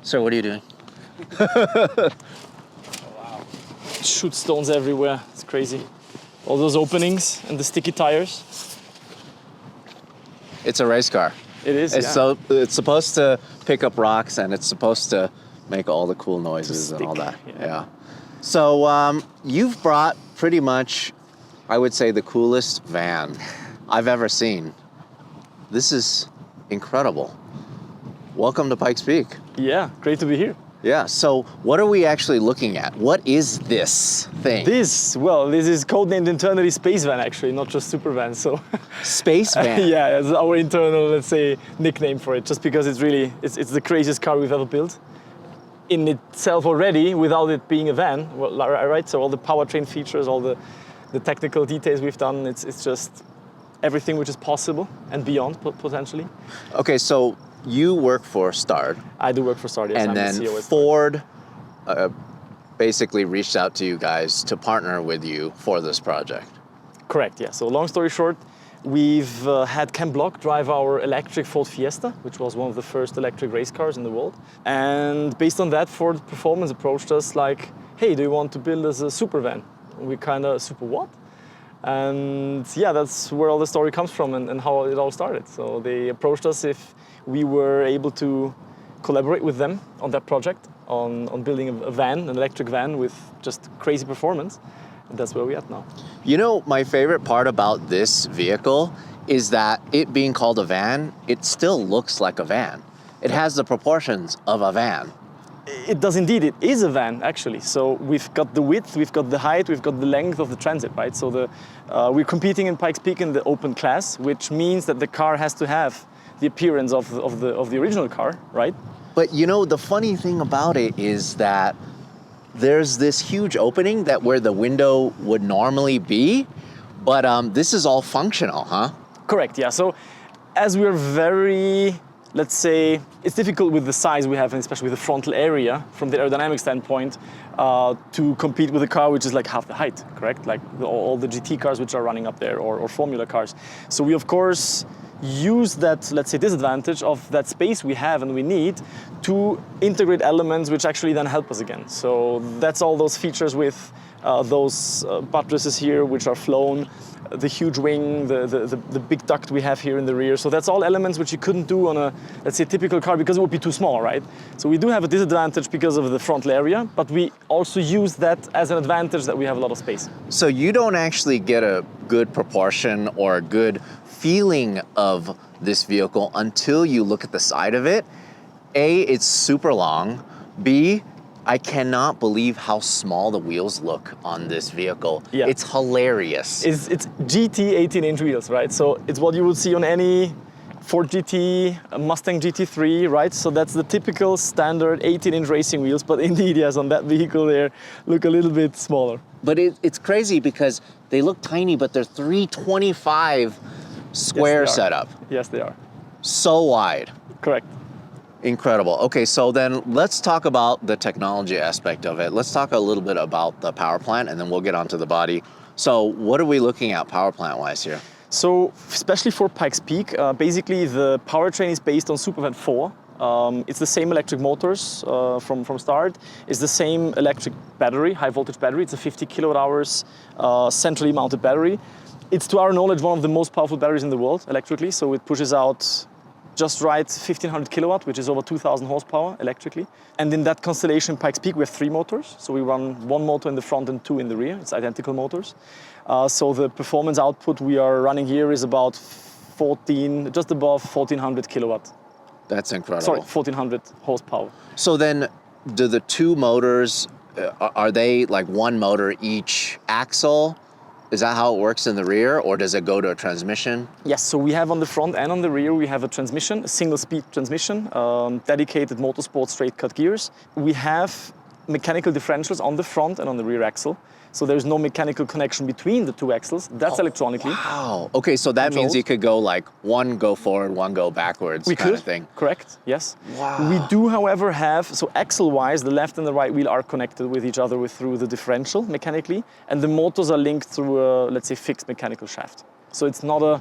Sir, what are you doing? Oh, wow. Shoot stones everywhere. It's crazy. All those openings and the sticky tires. It's a race car. It is, It's supposed to pick up rocks and it's supposed to make all the cool noises and all that. Yeah. So you've brought pretty much, I would say, the coolest van I've ever seen. This is incredible. Welcome to Pikes Peak. Yeah, great to be here. Yeah, so what are we actually looking at? What is this thing? This is codenamed internally Space Van, actually, not just Supervan. So Space Van? Yeah, it's our internal, let's say, nickname for it, just because it's really, it's the craziest car we've ever built. In itself already, without it being a van, right? So all the powertrain features, all the technical details we've done, it's just everything which is possible and beyond, potentially. Okay, so you work for Stard. I do work for Stard, yes. And I'm then the CEO Ford basically reached out to you guys to partner with you for this project. Correct, yeah. So long story short, we've had Ken Block drive our electric Ford Fiesta, which was one of the first electric race cars in the world. And based on that, Ford Performance approached us like, hey, do you want to build us a super van? We kind of, super what? And yeah, that's where all the story comes from and how it all started. So they approached us if we were able to collaborate with them on that project, on building a van, an electric van with just crazy performance. And that's where we're at now. You know, my favorite part about this vehicle is that it being called a van, it still looks like a van. It has the proportions of a van. It does indeed. It is a van, actually. So we've got the width, we've got the height, we've got the length of the Transit, right? So we're competing in Pikes Peak in the open class, which means that the car has to have the appearance of the original car, right? But you know, the funny thing about it is that there's this huge opening that where the window would normally be, but this is all functional, huh? Correct, yeah. So as we're very, let's say, it's difficult with the size we have, and especially with the frontal area, from the aerodynamic standpoint, to compete with a car which is like half the height, correct? Like all the GT cars which are running up there, or Formula cars. So we, of course, use that, let's say, disadvantage of that space we have and we need to integrate elements which actually then help us again. So that's all those features with those buttresses here which are flown, the huge wing, the big duct we have here in the rear. So that's all elements which you couldn't do on a, let's say, typical car because it would be too small, right? So we do have a disadvantage because of the frontal area, but we also use that as an advantage that we have a lot of space. So you don't actually get a good proportion or a good feeling of this vehicle until you look at the side of it. A, it's super long. B, I cannot believe how small the wheels look on this vehicle. Yeah. It's hilarious. It's GT 18-inch wheels, right? So it's what you would see on any Ford GT, Mustang GT3, right? So that's the typical standard 18-inch racing wheels, but indeed, yes, on that vehicle they look a little bit smaller. But it's crazy because they look tiny, but they're 325 square setup. Yes, they are. So wide. Correct. Incredible. Okay, so then let's talk about the technology aspect of it. Let's talk a little bit about the power plant and then we'll get onto the body. So what are we looking at power plant wise here? So especially for Pikes Peak, basically the powertrain is based on Supervan 4. It's the same electric motors from start. It's the same electric battery, high voltage battery. It's a 50 kilowatt hours centrally mounted battery. It's, to our knowledge, one of the most powerful batteries in the world electrically. So it pushes out just right 1,500 kilowatt, which is over 2,000 horsepower electrically. And in that constellation, Pikes Peak, we have 3 motors. So we run 1 motor in the front and 2 in the rear. It's identical motors. So the performance output we are running here is about just above 1,400 kilowatt. That's incredible. Sorry, 1,400 horsepower. So then, do the 2 motors, are they like 1 motor each axle? Is that how it works in the rear, or does it go to a transmission? Yes, so we have on the front and on the rear, we have a transmission, a single-speed transmission, dedicated motorsport straight-cut gears. We have mechanical differentials on the front and on the rear axle. So there's no mechanical connection between the 2 axles. That's electronically. Wow. Okay, so that means you could go like 1 go forward, 1 go backwards kind of thing. Correct, yes. Wow. We do, however, have, so axle-wise, the left and the right wheel are connected with each other through the differential mechanically, and the motors are linked through a, let's say, fixed mechanical shaft. So it's not a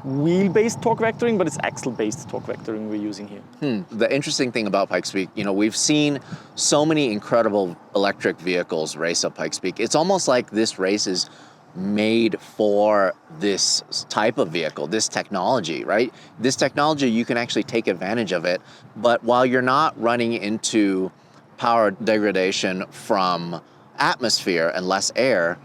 wheel-based torque vectoring, but it's axle-based torque vectoring we're using here. The interesting thing about Pikes Peak, you know, we've seen so many incredible electric vehicles race up Pikes Peak. It's almost like this race is made for this type of vehicle, this technology, right? This technology, you can actually take advantage of it, but while you're not running into power degradation from atmosphere and less air,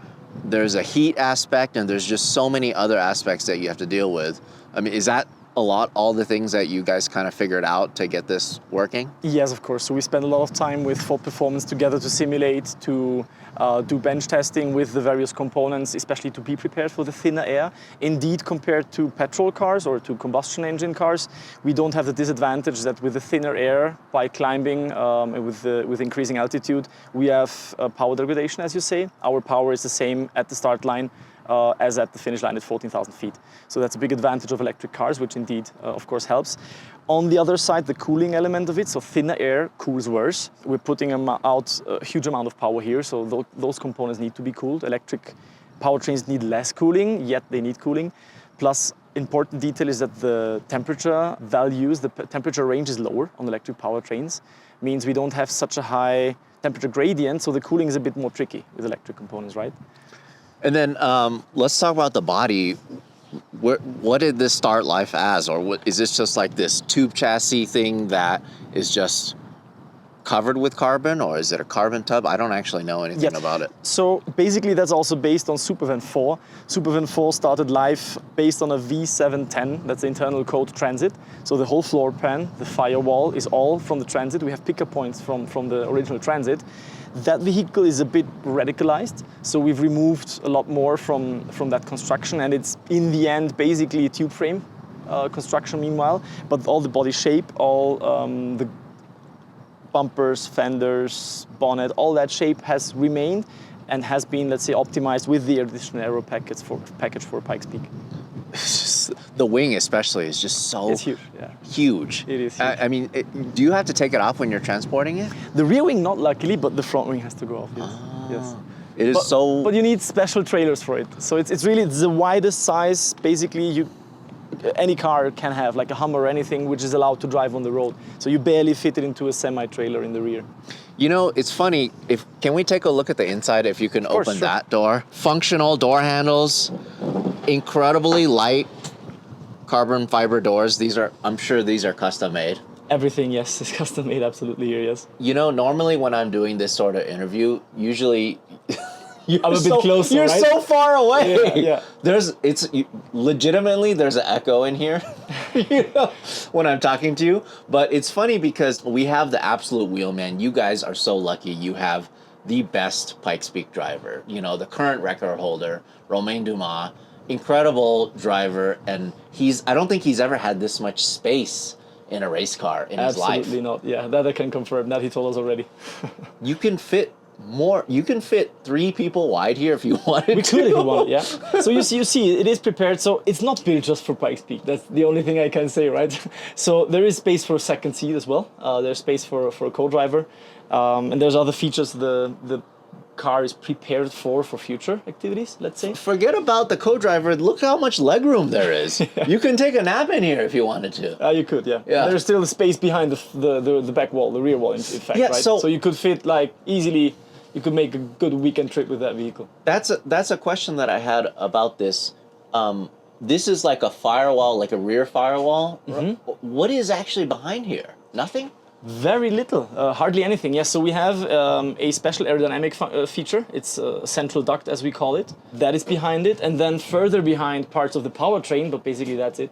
there's a heat aspect and there's just so many other aspects that you have to deal with. I mean, is that all the things that you guys kind of figured out to get this working? Yes, of course. So we spend a lot of time with Ford Performance together to simulate, to do bench testing with the various components, especially to be prepared for the thinner air. Indeed, compared to petrol cars or to combustion engine cars, we don't have the disadvantage that with the thinner air, by climbing with increasing altitude, we have power degradation, as you say. Our power is the same at the start line as at the finish line at 14,000 feet. So that's a big advantage of electric cars, which indeed, of course, helps. On the other side, the cooling element of it, so thinner air cools worse. We're putting out a huge amount of power here, so those components need to be cooled. Electric powertrains need less cooling, yet they need cooling. Plus, important detail is that the temperature values, the temperature range is lower on electric powertrains. Means we don't have such a high temperature gradient, so the cooling is a bit more tricky with electric components, right? And then let's talk about the body. What did this start life as? Or is this just like this tube chassis thing that is just covered with carbon, or is it a carbon tub? I don't actually know anything about it. So basically that's also based on supervan 4. Supervan 4 started life based on a V710, that's the internal code Transit. So the whole floor pan, the firewall is all from the Transit. We have pickup points from the original Transit. That vehicle is a bit radicalized, so we've removed a lot more from that construction, and it's in the end basically a tube frame construction meanwhile, but all the body shape, all the bumpers, fenders, bonnet, all that shape has remained and has been, let's say, optimized with the additional aero package for Pikes Peak. The wing especially is just so It's huge, yeah. Huge. It is huge. I mean, do you have to take it off when you're transporting it? The rear wing not luckily, but the front wing has to go off, yes. Yes. It is But you need special trailers for it. So it's really the widest size, basically, any car can have, like a Hummer or anything, which is allowed to drive on the road. So you barely fit it into a semi-trailer in the rear. You know, it's funny. Can we take a look at the inside if you can open sure. that door? Functional door handles, incredibly light carbon fiber doors. I'm sure these are custom made. Everything, yes, is custom made absolutely here, yes. You know, normally when I'm doing this sort of interview, usually I'm a bit closer, You're right? so far away. Yeah. Legitimately, there's an echo in here you know, when I'm talking to you. But it's funny because we have the absolute wheelman. You guys are so lucky. You have the best Pikes Peak driver. You know, the current record holder, Romain Dumas, incredible driver, and I don't think he's ever had this much space in a race car in his life. Absolutely not. Yeah, that I can confirm. That he told us already. You can fit 3 people wide here if you wanted We to. could if we wanted, yeah. So you see, it is prepared. So it's not built just for Pikes Peak. That's the only thing I can say, right? So there is space for a second seat as well. There's space for a co-driver, and there's other features the car is prepared for future activities. Let's say. Forget about the co-driver. Look how much legroom there is. Yeah. You can take a nap in here if you wanted to. You could, yeah. Yeah. There's still space behind the back wall, the rear wall, in fact, Yeah, right? So you could fit easily. You could make a good weekend trip with that vehicle. That's a question that I had about this. This is like a firewall, like a rear firewall. Mm-hmm. What is actually behind here? Nothing? Very little, hardly anything. Yes, so we have a special aerodynamic feature. It's a central duct, as we call it. That is behind it, and then further behind parts of the powertrain, but basically that's it.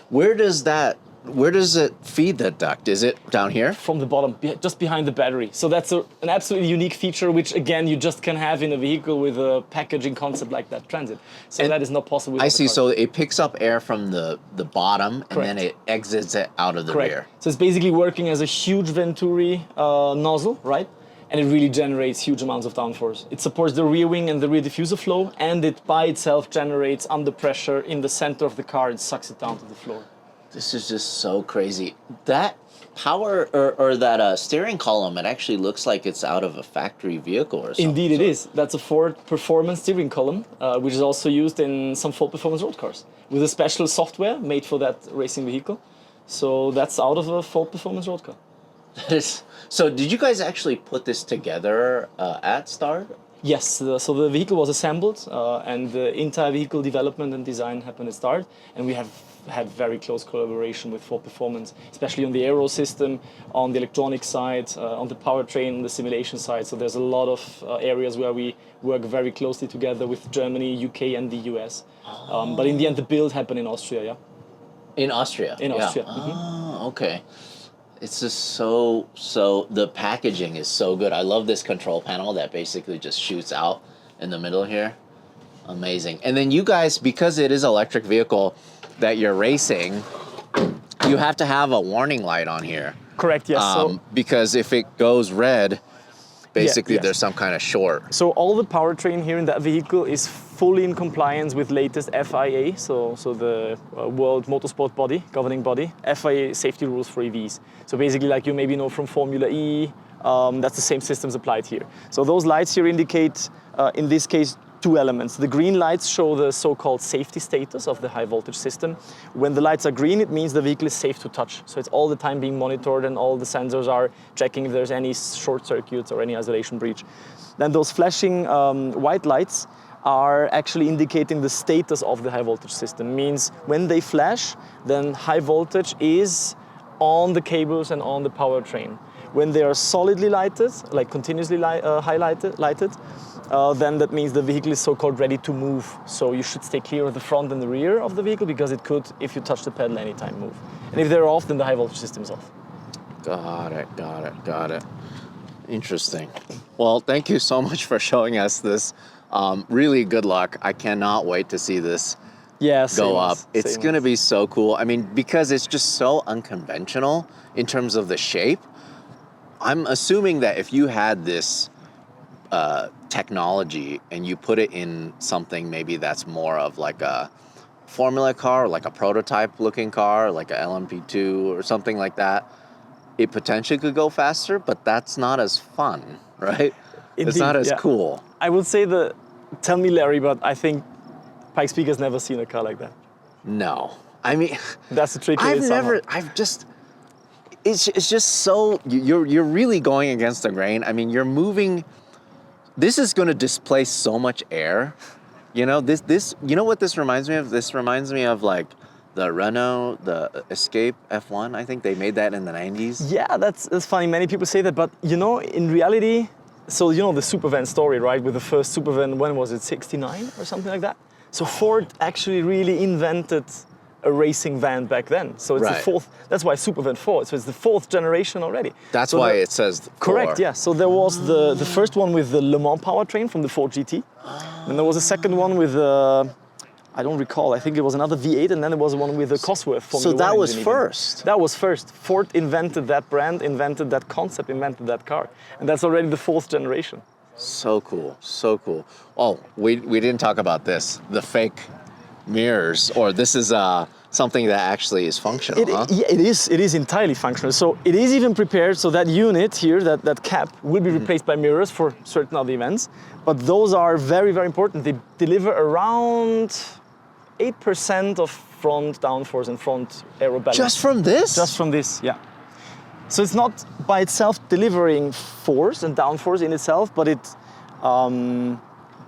Where does it feed the duct? Is it down here? From the bottom, just behind the battery. So that's an absolutely unique feature, which again, you just can have in a vehicle with a packaging concept like that Transit. So that is not possible with I other see, cars. so it picks up air from the bottom, and then Correct. it exits it out of the Correct. rear. So it's basically working as a huge Venturi nozzle, right? And it really generates huge amounts of downforce. It supports the rear wing and the rear diffuser flow, and it by itself generates under pressure in the center of the car and sucks it down to the floor. This is just so crazy. That power or that steering column, it actually looks like it's out of a factory vehicle or something. Indeed, it is. That's a Ford Performance steering column, which is also used in some Ford Performance road cars with a special software made for that racing vehicle. So that's out of a Ford Performance road car. So did you guys actually put this together at Start? Yes, so the vehicle was assembled and the entire vehicle development and design happened at Start, and we have had very close collaboration with Ford Performance, especially on the aero system, on the electronic side, on the powertrain, on the simulation side. So there's a lot of areas where we work very closely together with Germany, UK and the US. But in the end the build happened in Austria, yeah? In Austria? In Austria. Oh, okay. It's just so the packaging is so good. I love this control panel that basically just shoots out in the middle here. Amazing. And then you guys, because it is an electric vehicle that you're racing, you have to have a warning light on here. Correct, yes. Because if it goes red, basically yes. there's some kind of short. So all the powertrain here in that vehicle is fully in compliance with latest FIA, so the World Motorsport Body, governing body, FIA safety rules for EVs. So basically, like you maybe know from Formula E, that's the same systems applied here. So those lights here indicate, in this case, two elements. The green lights show the so-called safety status of the high voltage system. When the lights are green, it means the vehicle is safe to touch. So it's all the time being monitored and all the sensors are checking if there's any short circuits or any isolation breach. Then those flashing white lights are actually indicating the status of the high voltage system. Means when they flash, then high voltage is on the cables and on the powertrain. When they are solidly lighted, like continuously lighted, then that means the vehicle is so-called ready to move. So you should stay clear of the front and the rear of the vehicle because it could, if you touch the pedal, anytime move. And if they're off, then the high voltage system is off. Got it. Interesting. Well, thank you so much for showing us this. Really good luck. I cannot wait to see this go up. It's going to be so cool. I mean, because it's just so unconventional in terms of the shape. I'm assuming that if you had this technology and you put it in something maybe that's more of like a formula car, like a prototype looking car, like a LMP2 or something like that, it potentially could go faster, but that's not as fun, right? Indeed, it's not as cool. I would say tell me Larry, but I think Pikes Peak has never seen a car like that. No. I mean, that's the trick. It's just so, you're really going against the grain. I mean, you're moving, this is going to displace so much air. You know, you know what this reminds me of? This reminds me of like the Renault, the Escape F1. I think they made that in the 90s. Yeah, that's funny. Many people say that, but you know, in reality, so you know the supervan story, right? With the first supervan, when was it, 69 or something like that? So Ford actually really invented a racing van back then. So it's the fourth, that's why supervan 4, so it's the fourth generation already. That's why it says 4. Correct, yeah. So there was the first one with the Le Mans powertrain from the Ford GT. And there was a second one with I don't recall, I think it was another V8, and then there was one with the Cosworth Formula 1 So that was engine first? That was first. Ford invented that brand, invented that concept, invented that car. And that's already the 4th generation. So cool, so cool. Oh, we didn't talk about this, the fake mirrors, or this is something that actually is functional, huh? Yeah, it is entirely functional. So it is even prepared, so that unit here, that cap, will be replaced by mirrors for certain other events. But those are very, very important. They deliver around 8% of front downforce and front aero balance. Just from this? Just from this, yeah. So it's not by itself delivering force and downforce in itself, but it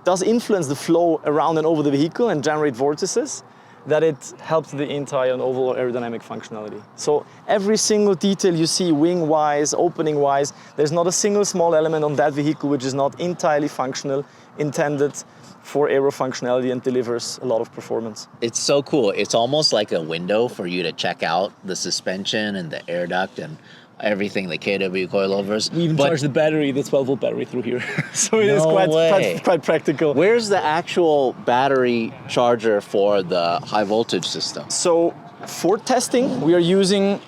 does influence the flow around and over the vehicle and generate vortices, that it helps the entire and overall aerodynamic functionality. So every single detail you see, wing-wise, opening-wise, there's not a single small element on that vehicle which is not entirely functional, intended for aero functionality, and delivers a lot of performance. It's so cool. It's almost like a window for you to check out the suspension and the air duct and everything, the KW coilovers. We even charge the battery, the 12-volt battery through here. So it is quite practical. Where's the actual battery charger for the high voltage system? So for testing, we are using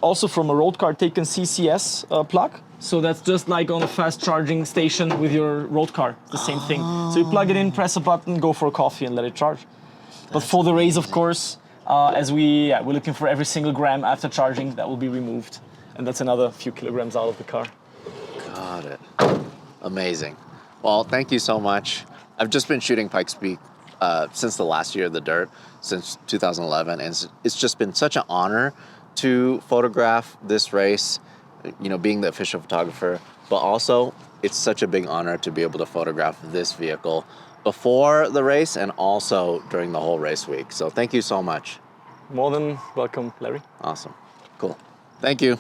also from a road car taken CCS plug. So that's just like on a fast charging station with your road car, the same thing. So you plug it in, press a button, go for a coffee and let it charge. But for the race, of course, We're looking for every single gram after charging that will be removed, and that's another few kilograms out of the car. Got it. Amazing. Well, thank you so much. I've just been shooting Pikes Peak since the last year of the dirt, since 2011, and it's just been such an honor to photograph this race, you know, being the official photographer, but also it's such a big honor to be able to photograph this vehicle before the race and also during the whole race week. So thank you so much. More than welcome, Larry. Awesome. Cool. Thank you.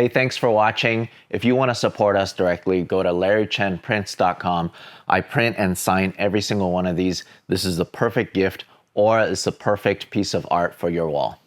Hey, thanks for watching. If you want to support us directly, go to larrychenprints.com. I print and sign every single one of these. This is the perfect gift, or it's the perfect piece of art for your wall.